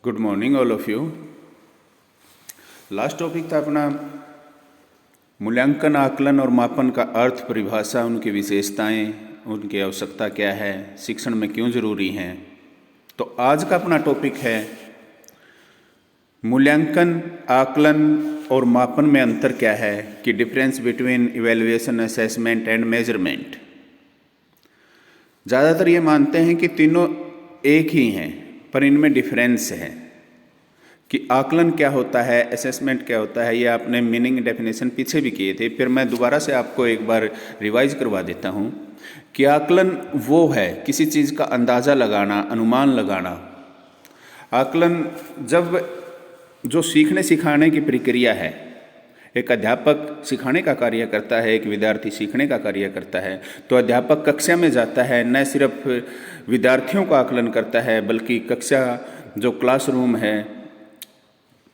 Good morning all of you. Last topic था अपना मूल्यांकन, आकलन और मापन का अर्थ, परिभाषा, उनकी विशेषताएं, उनकी आवश्यकता क्या है, शिक्षण में क्यों जरूरी हैं। तो आज का अपना टॉपिक है मूल्यांकन, आकलन और मापन में अंतर क्या है, कि difference between evaluation, assessment and measurement. ज़्यादातर ये मानते हैं कि तीनों एक ही हैं, पर इनमें डिफरेंस है कि आकलन क्या होता है, असेसमेंट क्या होता है। ये आपने मीनिंग डेफिनेशन पीछे भी किए थे, फिर मैं दोबारा से आपको एक बार रिवाइज करवा देता हूँ कि आकलन वो है किसी चीज़ का अंदाज़ा लगाना, अनुमान लगाना। आकलन जब जो सीखने सिखाने की प्रक्रिया है, एक अध्यापक सिखाने का कार्य करता है, एक विद्यार्थी सीखने का कार्य करता है, तो अध्यापक कक्षा में जाता है, न सिर्फ विद्यार्थियों का आकलन करता है बल्कि कक्षा जो क्लासरूम है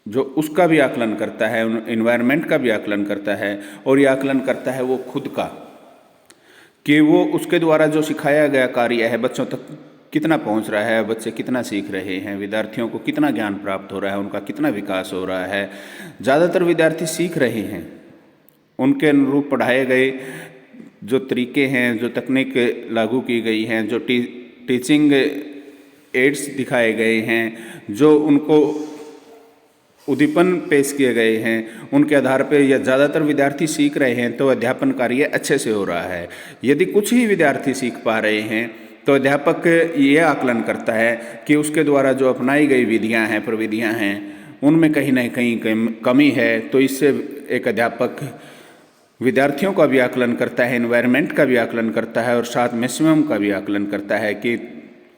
जो उसका भी आकलन करता है, इन्वायरमेंट का भी आकलन करता है, और ये आकलन करता है वो खुद का, कि वो उसके द्वारा जो सिखाया गया कार्य है बच्चों तक कितना पहुंच रहा है, बच्चे कितना सीख रहे हैं, विद्यार्थियों को कितना ज्ञान प्राप्त हो रहा है, उनका कितना विकास हो रहा है। ज़्यादातर विद्यार्थी सीख रहे हैं, उनके अनुरूप पढ़ाए गए जो तरीके हैं, जो तकनीक लागू की गई हैं, जो टीचिंग एड्स दिखाए गए हैं, जो उनको उद्दीपन पेश किए गए हैं, उनके आधार पर यह ज़्यादातर विद्यार्थी सीख रहे हैं, तो अध्यापन कार्य अच्छे से हो रहा है। यदि कुछ ही विद्यार्थी सीख पा रहे हैं तो अध्यापक ये आकलन करता है कि उसके द्वारा जो अपनाई गई विधियां हैं, प्रविधियां हैं, उनमें कहीं ना कहीं कमी है। तो इससे एक अध्यापक विद्यार्थियों का भी आकलन करता है, एनवायरनमेंट का भी आकलन करता है, और साथ में स्वयं का भी आकलन करता है कि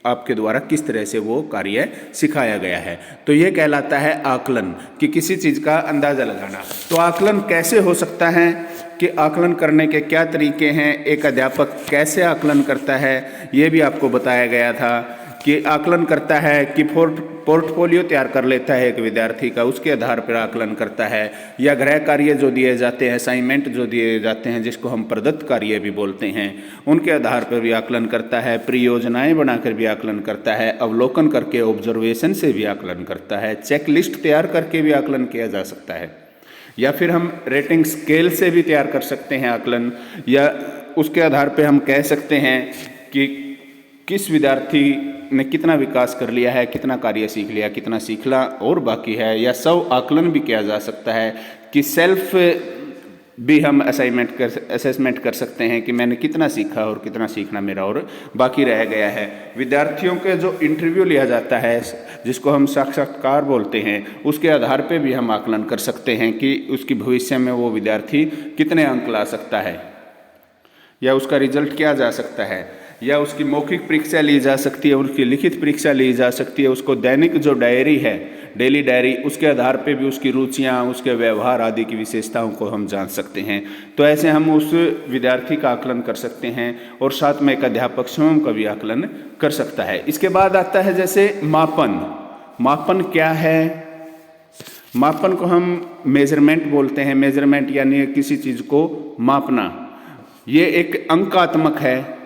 आपके द्वारा किस तरह से वो कार्य सिखाया गया है। तो ये कहलाता है आकलन, कि किसी चीज़ का अंदाज़ा लगाना। तो आकलन कैसे हो सकता है, कि आकलन करने के क्या तरीके हैं, एक अध्यापक कैसे आकलन करता है, ये भी आपको बताया गया था। कि आकलन करता है कि पोर्टफोलियो तैयार कर लेता है एक विद्यार्थी का, उसके आधार पर आकलन करता है, या गृह कार्य जो दिए जाते हैं, असाइनमेंट जो दिए जाते हैं, जिसको हम प्रदत्त कार्य भी बोलते हैं, उनके आधार पर भी आकलन करता है, परियोजनाएं बनाकर भी आकलन करता है, अवलोकन करके, ऑब्जर्वेशन से भी आकलन करता है, चेकलिस्ट तैयार करके भी आकलन किया जा सकता है, या फिर हम रेटिंग स्केल से भी तैयार कर सकते हैं आकलन, या उसके आधार पर हम कह सकते हैं कि किस विद्यार्थी ने कितना विकास कर लिया है, कितना कार्य सीख लिया, कितना सीखना और बाकी है। या स्व आकलन भी किया जा सकता है, कि सेल्फ भी हम असेसमेंट कर सकते हैं कि मैंने कितना सीखा और कितना सीखना मेरा और बाकी रह गया है। विद्यार्थियों के जो इंटरव्यू लिया जाता है, जिसको हम साक्षात्कार बोलते हैं, उसके आधार पे भी हम आकलन कर सकते हैं कि उसकी भविष्य में वो विद्यार्थी कितने अंक ला सकता है, या उसका रिजल्ट क्या जा सकता है, या उसकी मौखिक परीक्षा ली जा सकती है, उसकी लिखित परीक्षा ली जा सकती है, उसको दैनिक जो डायरी है, डेली डायरी, उसके आधार पे भी उसकी रुचियाँ, उसके व्यवहार आदि की विशेषताओं को हम जान सकते हैं। तो ऐसे हम उस विद्यार्थी का आकलन कर सकते हैं, और साथ में एक अध्यापक स्वयं का भी आकलन कर सकता है। इसके बाद आता है जैसे मापन। मापन क्या है? मापन को हम मेजरमेंट बोलते हैं। मेजरमेंट यानी किसी चीज़ को मापना। ये एक अंकात्मक है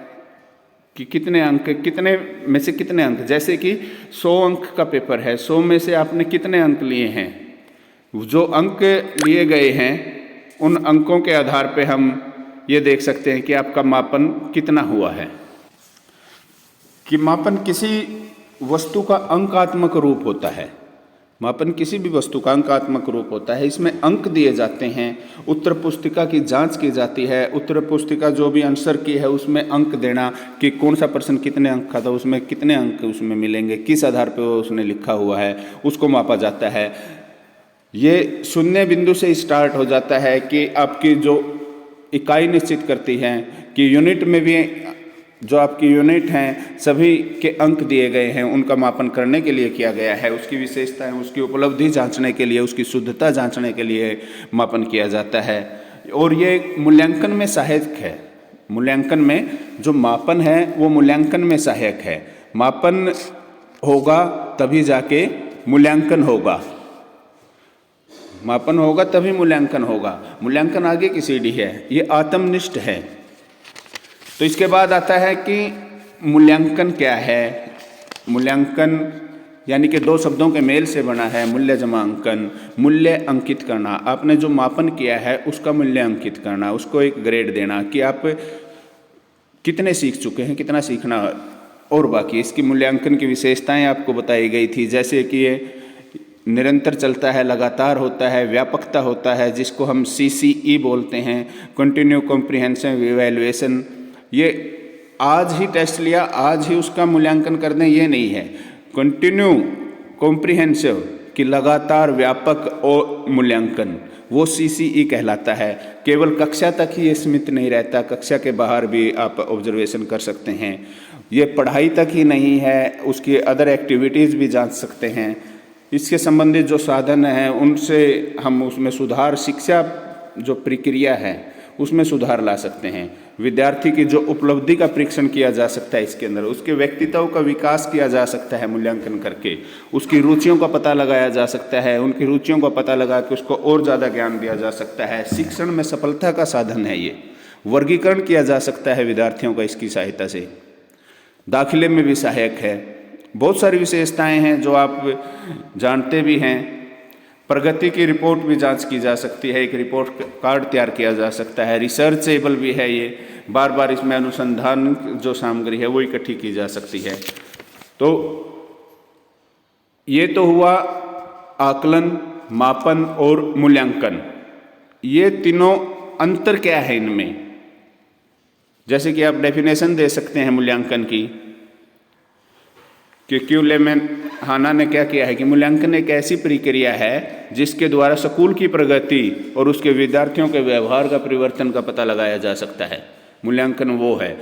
कि कितने अंक, कितने में से कितने अंक। जैसे कि 100 अंक का पेपर है, 100 में से आपने कितने अंक लिए हैं। जो अंक लिए गए हैं, उन अंकों के आधार पे हम ये देख सकते हैं कि आपका मापन कितना हुआ है। कि मापन किसी वस्तु का अंकात्मक रूप होता है। मापन किसी भी वस्तु का अंकात्मक रूप होता है। इसमें अंक दिए जाते हैं, उत्तर पुस्तिका की जांच की जाती है, उत्तर पुस्तिका जो भी आंसर की है उसमें अंक देना, कि कौन सा प्रश्न कितने अंक का था, उसमें कितने अंक उसमें मिलेंगे, किस आधार पर उसने लिखा हुआ है, उसको मापा जाता है। ये शून्य बिंदु से स्टार्ट हो जाता है, कि आपकी जो इकाई निश्चित करती है, कि यूनिट में भी जो आपकी यूनिट हैं सभी के अंक दिए गए हैं, उनका मापन करने के लिए किया गया है। उसकी विशेषताएं, उसकी उपलब्धि जांचने के लिए, उसकी शुद्धता जांचने के लिए मापन किया जाता है। और ये मूल्यांकन में सहायक है। मूल्यांकन में जो मापन है वो मूल्यांकन में सहायक है। मापन होगा तभी जाके मूल्यांकन होगा। मापन होगा तभी मूल्यांकन होगा। मूल्यांकन आगे की सीढ़ी है, ये आत्मनिष्ठ है। तो इसके बाद आता है कि मूल्यांकन क्या है। मूल्यांकन यानी कि दो शब्दों के मेल से बना है मूल्य जमा अंकन। मूल्य अंकित करना, आपने जो मापन किया है उसका मूल्य अंकित करना, उसको एक ग्रेड देना कि आप कितने सीख चुके हैं, कितना सीखना और बाकी। इसकी मूल्यांकन की विशेषताएं आपको बताई गई थी, जैसे कि ये निरंतर चलता है, लगातार होता है, व्यापकता होता है, जिसको हम CCE बोलते हैं, कंटिन्यू कॉम्प्रिहेंसिव इवैल्यूएशन। ये आज ही टेस्ट लिया, आज ही उसका मूल्यांकन कर दें, ये नहीं है। कंटिन्यू कॉम्प्रिहेंसिव कि लगातार व्यापक और मूल्यांकन, वो CCE कहलाता है। केवल कक्षा तक ही ये सीमित नहीं रहता, कक्षा के बाहर भी आप ऑब्जर्वेशन कर सकते हैं। ये पढ़ाई तक ही नहीं है, उसकी अदर एक्टिविटीज़ भी जांच सकते हैं। इसके संबंधित जो साधन हैं उनसे हम उसमें सुधार, शिक्षा जो प्रक्रिया है उसमें सुधार ला सकते हैं। विद्यार्थी की जो उपलब्धि का परीक्षण किया जा सकता है इसके अंदर, उसके व्यक्तित्व का विकास किया जा सकता है मूल्यांकन करके, उसकी रुचियों का पता लगाया जा सकता है, उनकी रुचियों का पता लगा के उसको और ज़्यादा ज्ञान दिया जा सकता है। शिक्षण में सफलता का साधन है ये। वर्गीकरण किया जा सकता है विद्यार्थियों का इसकी सहायता से, दाखिले में भी सहायक है। बहुत सारी विशेषताएं हैं जो आप जानते भी हैं। प्रगति की रिपोर्ट भी जांच की जा सकती है, एक रिपोर्ट कार्ड तैयार किया जा सकता है। रिसर्चेबल भी है ये, बार बार इसमें अनुसंधान जो सामग्री है वो इकट्ठी की जा सकती है। तो ये तो हुआ आकलन, मापन और मूल्यांकन। ये तीनों अंतर क्या है इनमें, जैसे कि आप डेफिनेशन दे सकते हैं मूल्यांकन की कि क्यूलेमैन हाना ने क्या किया है कि मूल्यांकन एक ऐसी प्रक्रिया है जिसके द्वारा स्कूल की प्रगति और उसके विद्यार्थियों के व्यवहार का परिवर्तन का पता लगाया जा सकता है। मूल्यांकन वो है।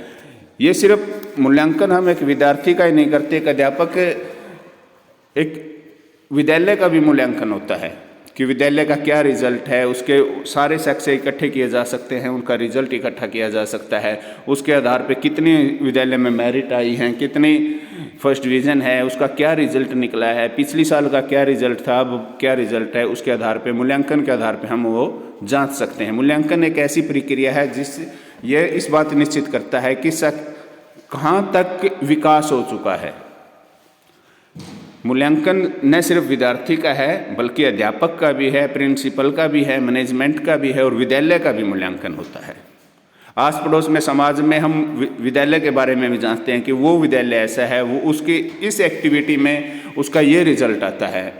ये सिर्फ मूल्यांकन हम एक विद्यार्थी का ही नहीं करते, एक अध्यापक, एक विद्यालय का भी मूल्यांकन होता है कि विद्यालय का क्या रिजल्ट है। उसके सारे शख्स इकट्ठे किए जा सकते हैं, उनका रिजल्ट इकट्ठा किया जा सकता है। उसके आधार पे कितनी विद्यालय में मेरिट आई हैं, कितनी फर्स्ट डिवीज़न है, उसका क्या रिजल्ट निकला है, पिछली साल का क्या रिजल्ट था, अब क्या रिजल्ट है, उसके आधार पे, मूल्यांकन के आधार पे हम वो जांच सकते हैं। मूल्यांकन एक ऐसी प्रक्रिया है जिस ये इस बात निश्चित करता है कि कहाँ तक विकास हो चुका है। मूल्यांकन न सिर्फ विद्यार्थी का है बल्कि अध्यापक का भी है, प्रिंसिपल का भी है, मैनेजमेंट का भी है और विद्यालय का भी मूल्यांकन होता है। आस पड़ोस में समाज में हम विद्यालय के बारे में भी जानते हैं कि वो विद्यालय ऐसा है, वो उसकी इस एक्टिविटी में उसका ये रिजल्ट आता है।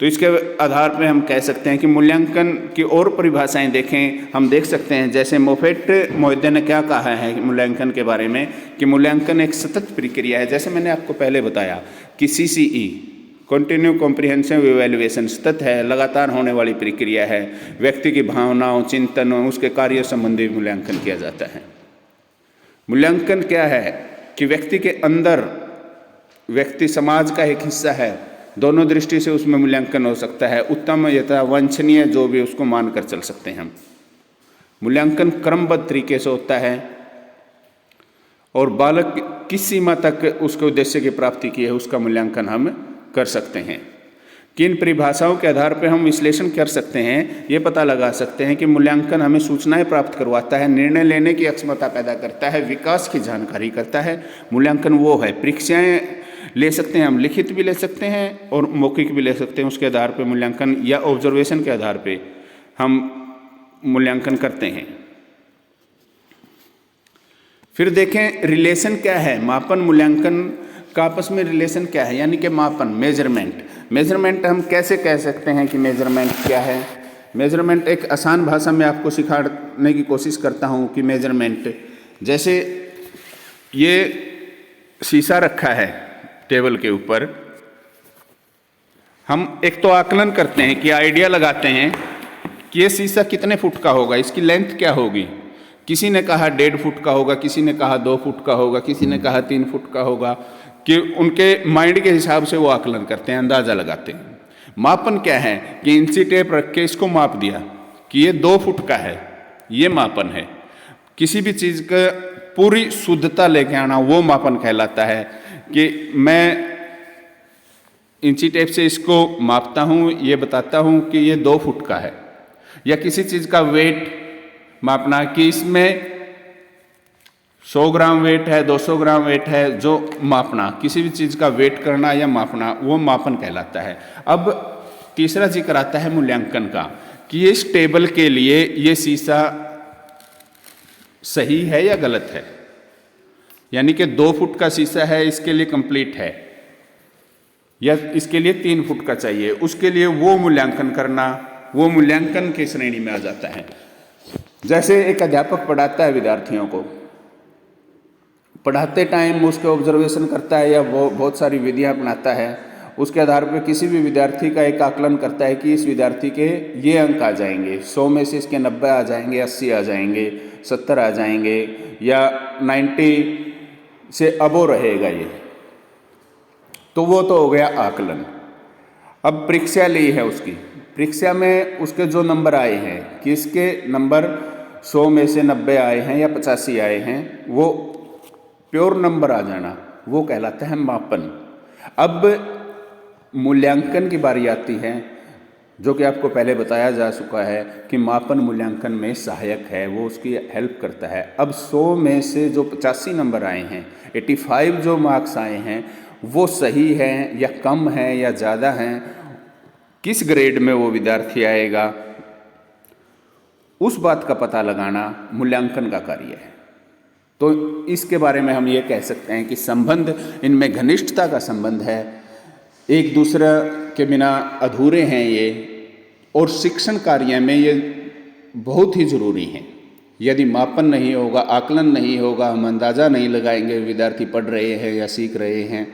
तो इसके आधार पर हम कह सकते हैं कि मूल्यांकन की और परिभाषाएं देखें, हम देख सकते हैं जैसे मोफेट मोहिद्दे ने क्या कहा है मूल्यांकन के बारे में कि मूल्यांकन एक सतत प्रक्रिया है। जैसे मैंने आपको पहले बताया कि CCE कंटिन्यू कॉम्प्रिहेंसिव इवैल्यूएशन सतत है, लगातार होने वाली प्रक्रिया है। व्यक्ति की भावनाओं, चिंतन, उसके कार्य संबंधी मूल्यांकन किया जाता है। मूल्यांकन क्या है कि व्यक्ति के अंदर, व्यक्ति समाज का एक हिस्सा है, दोनों दृष्टि से उसमें मूल्यांकन हो सकता है। उत्तम यथा वांछनीय जो भी उसको मानकर चल सकते हैं हम। मूल्यांकन क्रमबद्ध तरीके से होता है और बालक किस सीमा तक उसके उद्देश्य की प्राप्ति की है उसका मूल्यांकन हम कर सकते हैं। किन परिभाषाओं के आधार पर हम विश्लेषण कर सकते हैं, ये पता लगा सकते हैं कि मूल्यांकन हमें सूचनाएं प्राप्त करवाता है, निर्णय लेने की क्षमता पैदा करता है, विकास की जानकारी करता है। मूल्यांकन वो है। परीक्षाएं ले सकते हैं हम, लिखित भी ले सकते हैं और मौखिक भी ले सकते हैं। उसके आधार पर मूल्यांकन या ऑब्जर्वेशन के आधार पर हम मूल्यांकन करते हैं। फिर देखें रिलेशन क्या है, मापन मूल्यांकन का आपस में रिलेशन क्या है, यानी कि मापन, मेजरमेंट हम कैसे कह सकते हैं कि मेजरमेंट क्या है। मेजरमेंट एक आसान भाषा में आपको सिखाने की कोशिश करता हूँ कि मेजरमेंट, जैसे ये शीशा रखा है टेबल के ऊपर, हम एक तो आकलन करते हैं कि आइडिया लगाते हैं कि ये शीशा कितने फुट का होगा, इसकी लेंथ क्या होगी। किसी ने कहा 1.5 फुट का होगा, किसी ने कहा 2 फुट का होगा, किसी ने कहा 3 फुट का होगा, कि उनके माइंड के हिसाब से वो आकलन करते हैं, अंदाज़ा लगाते हैं। मापन क्या है कि इंची टेप रख के इसको माप दिया कि ये 2 फुट का है, ये मापन है। किसी भी चीज़ का पूरी शुद्धता लेके आना वो मापन कहलाता है कि मैं इंची टेप से इसको मापता हूँ, ये बताता हूँ कि ये 2 फुट का है। या किसी चीज़ का वेट मापना कि इसमें 100 ग्राम वेट है, 200 ग्राम वेट है, जो मापना, किसी भी चीज़ का वेट करना या मापना, वो मापन कहलाता है। अब तीसरा जिक्र आता है मूल्यांकन का, कि इस टेबल के लिए ये शीशा सही है या गलत है। यानी कि 2 फुट का शीशा है, इसके लिए कंप्लीट है, या इसके लिए 3 फुट का चाहिए, उसके लिए वो मूल्यांकन करना, वो मूल्यांकन की श्रेणी में आ जाता है। जैसे एक अध्यापक पढ़ाता है विद्यार्थियों को, पढ़ाते टाइम उसके ऑब्जर्वेशन करता है या वो बहुत सारी विधियां अपनाता है, उसके आधार पर किसी भी विद्यार्थी का एक आकलन करता है कि इस विद्यार्थी के ये अंक आ जाएंगे, 100 में से इसके 90 आ जाएंगे, 80 आ जाएंगे, 70 आ जाएंगे, या 90 से अबो रहेगा ये, तो वो तो हो गया आकलन। अब परीक्षा ली है उसकी, परीक्षा में उसके जो नंबर आए हैं, कि इसके नंबर 100 में से 90 आए हैं या 85 आए हैं, वो प्योर नंबर आ जाना, वो कहलाता है मापन। अब मूल्यांकन की बारी आती है, जो कि आपको पहले बताया जा चुका है कि मापन मूल्यांकन में सहायक है, वो उसकी हेल्प करता है। अब 100 में से जो 85 नंबर आए हैं, 85 जो मार्क्स आए हैं, वो सही हैं या कम हैं या ज़्यादा हैं, किस ग्रेड में वो विद्यार्थी आएगा, उस बात का पता लगाना मूल्यांकन का कार्य है। तो इसके बारे में हम ये कह सकते हैं कि संबंध, इनमें घनिष्ठता का संबंध है, एक दूसरे के बिना अधूरे हैं ये, और शिक्षण कार्य में ये बहुत ही ज़रूरी हैं। यदि मापन नहीं होगा, आकलन नहीं होगा, हम अंदाज़ा नहीं लगाएंगे विद्यार्थी पढ़ रहे हैं या सीख रहे हैं,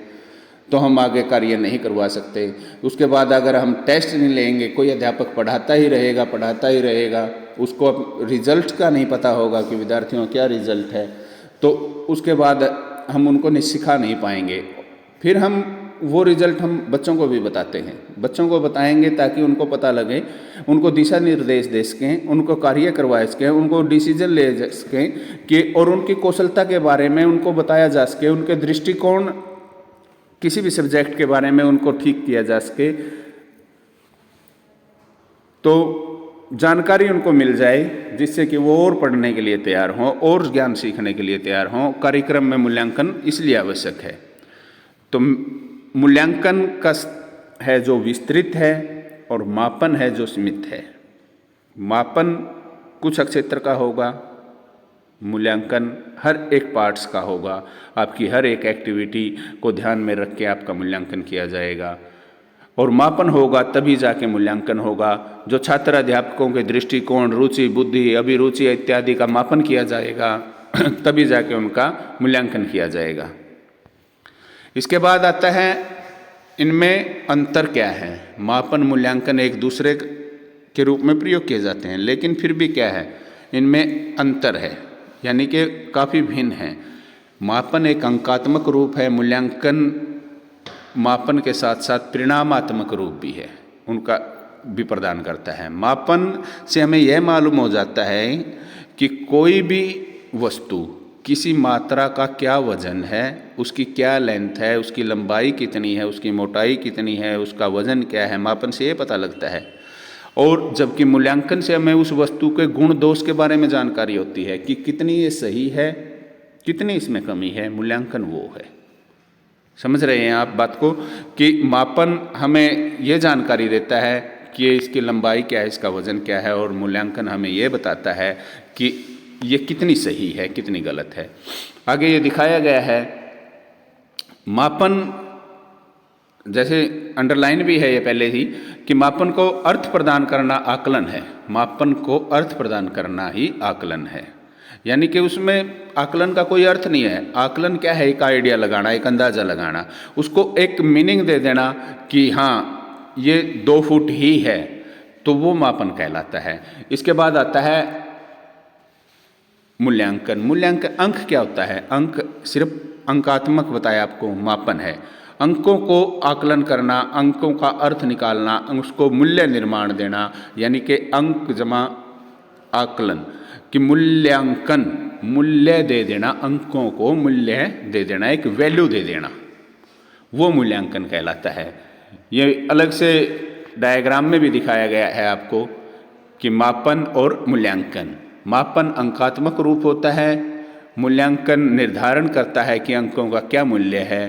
तो हम आगे कार्य नहीं करवा सकते। उसके बाद अगर हम टेस्ट नहीं लेंगे, कोई अध्यापक पढ़ाता ही रहेगा, उसको रिजल्ट का नहीं पता होगा कि विद्यार्थियों का क्या रिजल्ट है, तो उसके बाद हम उनको सिखा नहीं पाएंगे। फिर हम वो रिजल्ट हम बच्चों को भी बताते हैं, बच्चों को बताएंगे ताकि उनको पता लगे, उनको दिशा निर्देश दे सकें, उनको कार्य करवा सकें, उनको डिसीजन ले सकें कि, और उनकी कौशलता के बारे में उनको बताया जा सके, उनके दृष्टिकोण किसी भी सब्जेक्ट के बारे में उनको ठीक किया जा सके, तो जानकारी उनको मिल जाए, जिससे कि वो और पढ़ने के लिए तैयार हों और ज्ञान सीखने के लिए तैयार हों। कार्यक्रम में मूल्यांकन इसलिए आवश्यक है। तो मूल्यांकन का है जो विस्तृत है, और मापन है जो सीमित है। मापन कुछ क्षेत्र का होगा, मूल्यांकन हर एक पार्ट्स का होगा, आपकी हर एक एक्टिविटी को ध्यान में रख के आपका मूल्यांकन किया जाएगा। और मापन होगा तभी जाके मूल्यांकन होगा, जो छात्र अध्यापकों के दृष्टिकोण, रुचि, बुद्धि, अभिरुचि इत्यादि का मापन किया जाएगा तभी जाके उनका मूल्यांकन किया जाएगा। इसके बाद आता है इनमें अंतर क्या है। मापन मूल्यांकन एक दूसरे के रूप में प्रयोग किए जाते हैं, लेकिन फिर भी क्या है, इनमें अंतर है, यानी कि काफ़ी भिन्न है। मापन एक अंकात्मक रूप है, मूल्यांकन मापन के साथ साथ परिणामात्मक रूप भी है, उनका भी प्रदान करता है। मापन से हमें यह मालूम हो जाता है कि कोई भी वस्तु, किसी मात्रा का क्या वजन है, उसकी क्या लेंथ है, उसकी लंबाई कितनी है, उसकी मोटाई कितनी है, उसका वजन क्या है, मापन से ये पता लगता है। और जबकि मूल्यांकन से हमें उस वस्तु के गुण दोष के बारे में जानकारी होती है कि कितनी ये सही है, कितनी इसमें कमी है। मूल्यांकन वो है, समझ रहे हैं आप बात को, कि मापन हमें ये जानकारी देता है कि इसकी लंबाई क्या है, इसका वजन क्या है, और मूल्यांकन हमें ये बताता है कि ये कितनी सही है, कितनी गलत है। आगे ये दिखाया गया है, मापन जैसे अंडरलाइन भी है ये पहले ही, कि मापन को अर्थ प्रदान करना आकलन है। मापन को अर्थ प्रदान करना ही आकलन है, यानी कि उसमें आकलन का कोई अर्थ नहीं है। आकलन क्या है, एक आइडिया लगाना, एक अंदाज़ा लगाना, उसको एक मीनिंग दे देना कि हाँ ये 2 फुट ही है, तो वो मापन कहलाता है। इसके बाद आता है मूल्यांकन। मूल्यांकन अंक क्या होता है, अंक सिर्फ अंकात्मक बताया आपको, मापन है। अंकों को आकलन करना, अंकों का अर्थ निकालना, उसको मूल्य निर्माण देना, यानी कि अंक जमा आकलन कि मूल्यांकन, मूल्य दे देना, अंकों को मूल्य दे देना, एक वैल्यू दे देना, वो मूल्यांकन कहलाता है। ये अलग से डायग्राम में भी दिखाया गया है आपको कि मापन और मूल्यांकन। मापन अंकात्मक रूप होता है, मूल्यांकन निर्धारण करता है कि अंकों का क्या मूल्य है।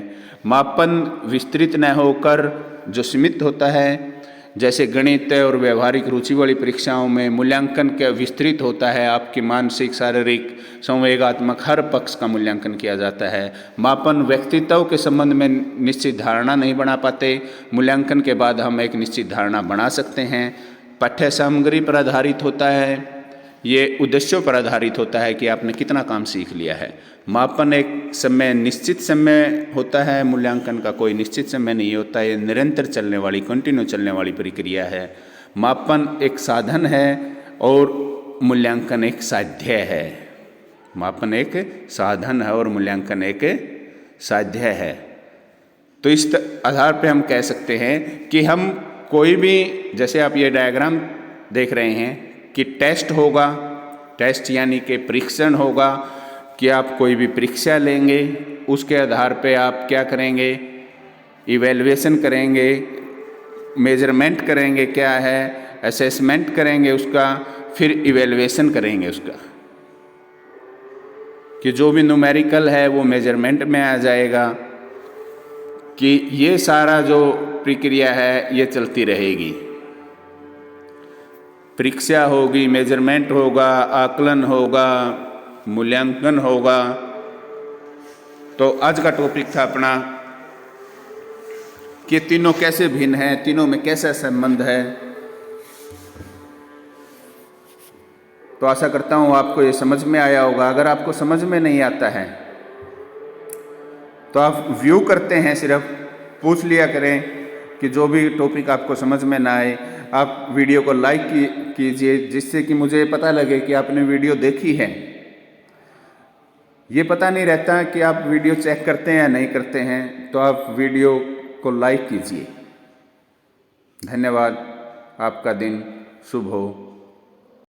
मापन विस्तृत न होकर जो सीमित होता है, जैसे गणित और व्यवहारिक रुचि वाली परीक्षाओं में मूल्यांकन क्या विस्तृत होता है, आपकी मानसिक, शारीरिक, संवेगात्मक हर पक्ष का मूल्यांकन किया जाता है। मापन व्यक्तित्व के संबंध में निश्चित धारणा नहीं बना पाते, मूल्यांकन के बाद हम एक निश्चित धारणा बना सकते हैं। पाठ्य सामग्री पर आधारित होता है, ये उद्देश्यों पर आधारित होता है कि आपने कितना काम सीख लिया है। मापन एक समय, निश्चित समय होता है, मूल्यांकन का कोई निश्चित समय नहीं होता, ये निरंतर चलने वाली, कंटिन्यू चलने वाली प्रक्रिया है। मापन एक साधन है और मूल्यांकन एक साध्य है। मापन एक साधन है और मूल्यांकन एक साध्य है। तो इस आधार पे हम कह सकते हैं कि हम कोई भी, जैसे आप ये डायग्राम देख रहे हैं कि टेस्ट होगा, टेस्ट यानी कि परीक्षण होगा कि आप कोई भी परीक्षा लेंगे, उसके आधार पे आप क्या करेंगे, इवैल्यूएशन करेंगे, मेजरमेंट करेंगे क्या है, असेसमेंट करेंगे उसका, फिर इवैल्यूएशन करेंगे उसका, कि जो भी न्यूमेरिकल है वो मेजरमेंट में आ जाएगा, कि ये सारा जो प्रक्रिया है ये चलती रहेगी। परीक्षा होगी, मेजरमेंट होगा, आकलन होगा, मूल्यांकन होगा। तो आज का टॉपिक था अपना कि तीनों कैसे भिन्न हैं, तीनों में कैसा संबंध है। तो आशा करता हूँ आपको ये समझ में आया होगा। अगर आपको समझ में नहीं आता है तो आप व्यू करते हैं, सिर्फ पूछ लिया करें कि जो भी टॉपिक आपको समझ में ना आए आप वीडियो को लाइक कीजिए, जिससे कि मुझे पता लगे कि आपने वीडियो देखी है। ये पता नहीं रहता कि आप वीडियो चेक करते हैं या नहीं करते हैं, तो आप वीडियो को लाइक कीजिए। धन्यवाद। आपका दिन शुभ हो।